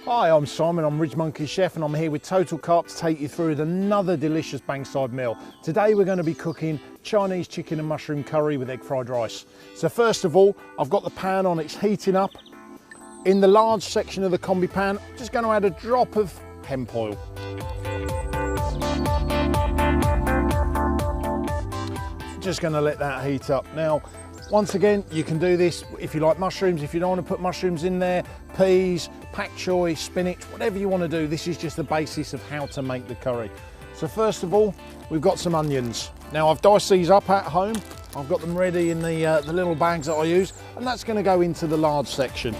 Hi, I'm Simon, I'm Ridge Monkey Chef, and I'm here with Total Carp to take you through another delicious Bankside meal. Today we're going to be cooking Chinese chicken and mushroom curry with egg fried rice. So first of all, I've got the pan on, it's heating up. In the large section of the combi pan, I'm just going to add a drop of hemp oil. Just going to let that heat up. Now, once again, you can do this if you like mushrooms. If you don't want to put mushrooms in there, peas, pak choy, spinach, whatever you want to do, this is just the basis of how to make the curry. So first of all, we've got some onions. Now I've diced these up at home. I've got them ready in the little bags that I use, and that's going to go into the large section.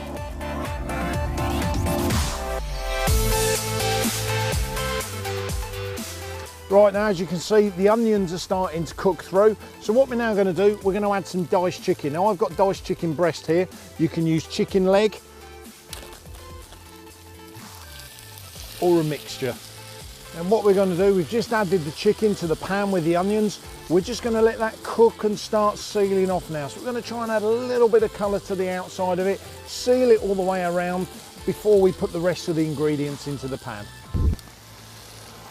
Right, now as you can see, the onions are starting to cook through. So what we're now going to do, we're going to add some diced chicken. Now I've got diced chicken breast here. You can use chicken leg or a mixture. And what we're going to do, we've just added the chicken to the pan with the onions. We're just going to let that cook and start sealing off now. So we're going to try and add a little bit of colour to the outside of it, seal it all the way around before we put the rest of the ingredients into the pan.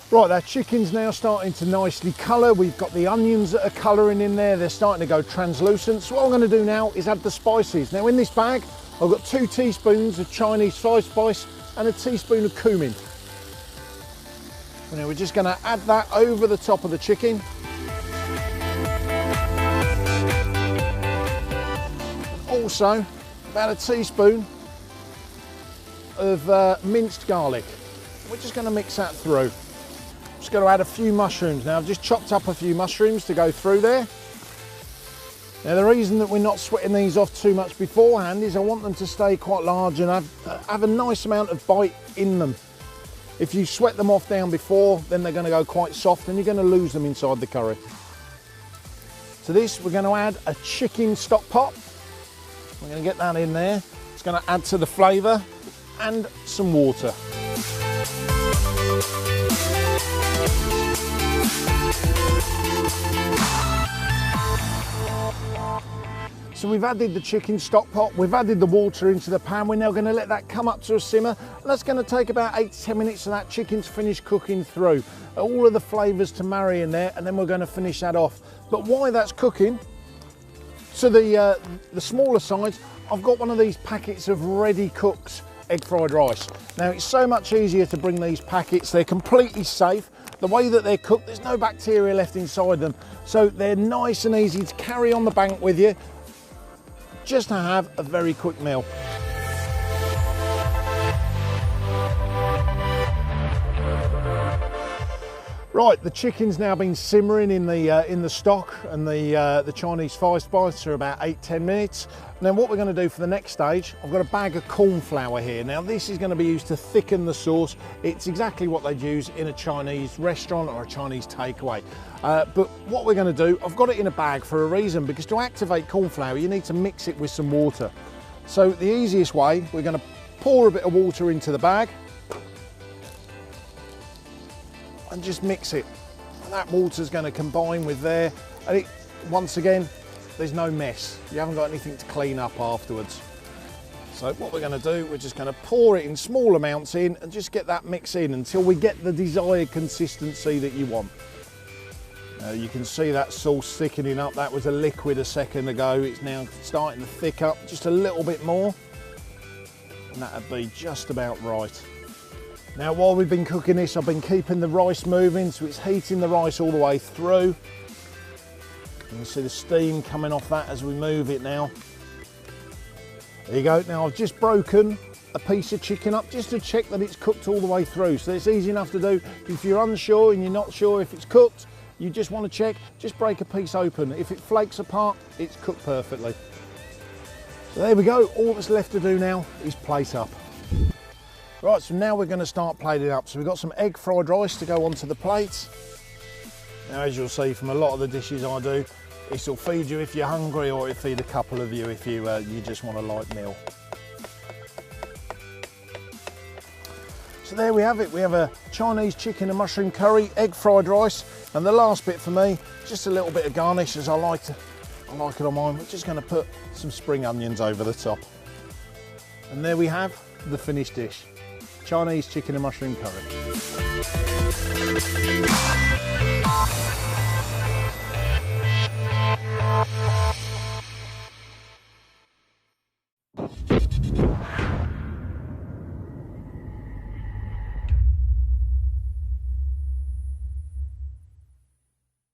Right, our chicken's now starting to nicely colour. We've got the onions that are colouring in there. They're starting to go translucent. So what I'm going to do now is add the spices. Now in this bag, I've got 2 teaspoons of Chinese five spice and a teaspoon of cumin. And now we're just going to add that over the top of the chicken. And also about a teaspoon of minced garlic. We're just going to mix that through. Just going to add a few mushrooms. Now I've just chopped up a few mushrooms to go through there. Now the reason that we're not sweating these off too much beforehand is I want them to stay quite large and have a nice amount of bite in them. If you sweat them off down before, then they're going to go quite soft and you're going to lose them inside the curry. To this we're going to add a chicken stock pot. We're going to get that in there. It's going to add to the flavour and some water. So we've added the chicken stock pot, we've added the water into the pan. We're now going to let that come up to a simmer, and that's going to take about 8 to 10 minutes for that chicken to finish cooking through. All of the flavours to marry in there, and then we're going to finish that off. But while that's cooking, to the smaller sides, I've got one of these packets of ready cooked egg fried rice. Now it's so much easier to bring these packets, they're completely safe. The way that they're cooked, there's no bacteria left inside them. So they're nice and easy to carry on the bank with you, just to have a very quick meal. Right, the chicken's now been simmering in the stock and the Chinese five spice for about 8-10 minutes. Now what we're going to do for the next stage, I've got a bag of corn flour here. Now this is going to be used to thicken the sauce. It's exactly what they'd use in a Chinese restaurant or a Chinese takeaway. But what we're going to do, I've got it in a bag for a reason, because to activate corn flour you need to mix it with some water. So the easiest way, we're going to pour a bit of water into the bag and just mix it. And that water's going to combine with there, and once again, there's no mess. You haven't got anything to clean up afterwards. So what we're going to do, we're just going to pour it in small amounts in and just get that mix in until we get the desired consistency that you want. You can see that sauce thickening up. That was a liquid a second ago. It's now starting to thick up just a little bit more, and that'd be just about right. Now while we've been cooking this, I've been keeping the rice moving, so it's heating the rice all the way through. You can see the steam coming off that as we move it now. There you go. Now I've just broken a piece of chicken up just to check that it's cooked all the way through. So it's easy enough to do. If you're unsure and you're not sure if it's cooked, you just want to check, just break a piece open. If it flakes apart, it's cooked perfectly. So there we go. All that's left to do now is plate up. Right, so now we're going to start plating up. So we've got some egg fried rice to go onto the plates. Now as you'll see from a lot of the dishes I do, this will feed you if you're hungry, or it'll feed a couple of you if you just want a light meal. So there we have it. We have a Chinese chicken and mushroom curry, egg fried rice, and the last bit for me, just a little bit of garnish, as I I like it on mine. We're just going to put some spring onions over the top. And there we have the finished dish. Chinese chicken and mushroom curry.